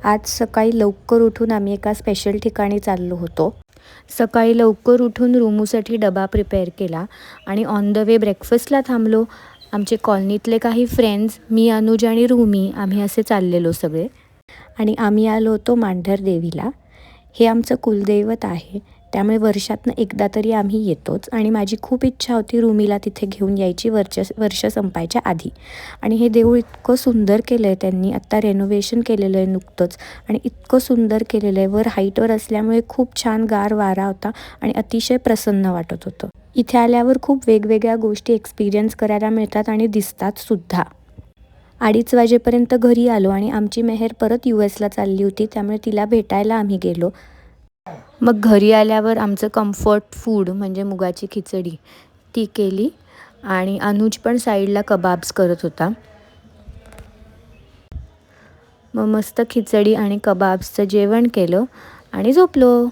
आज सकाळी लवकर उठून आम्ही एका स्पेशल ठिकाणी चाललो होतो। सकाळी लवकर उठून रुमूसाठी डबा प्रिपेअर केला आणि ऑन द वे ब्रेकफास्टला थांबलो। आमचे कॉलनीतले काही फ्रेंड्स, मी, अनुज आणि रुमी आम्ही असे चाललेलो सगळे। आणि आम्ही आलो होतो मांढर देवीला। हे आमचं कुलदैवत आहे, त्यामुळे वर्षातनं एकदा तरी आम्ही येतोच। आणि माझी खूप इच्छा होती रुमीला तिथे घेऊन यायची वर्ष संपायच्या आधी। आणि हे देऊळ इतकं सुंदर केलं आहे त्यांनी, आत्ता रेनोव्हेशन केलेलं आहे नुकतंच आणि इतकं सुंदर केलेलं आहे। वर हाईटवर असल्यामुळे खूप छान गार वारा होता आणि अतिशय प्रसन्न वाटत होतं। इथे आल्यावर खूप वेगवेगळ्या गोष्टी एक्सपिरियन्स करायला मिळतात आणि दिसतात सुद्धा। 2:30 वाजेपर्यंत घरी आलो आणि आमची मेहर परत US ला चालली होती, त्यामुळे तिला भेटायला आम्ही गेलो। मग घरी आल्यावर आमचं कम्फर्ट फूड म्हणजे मुगाची खिचडी ती केली आणि अनुज पण साईडला कबाब्स करत होता। मग मस्त खिचडी आणि कबाब्सचं जेवण केलं आणि झोपलो।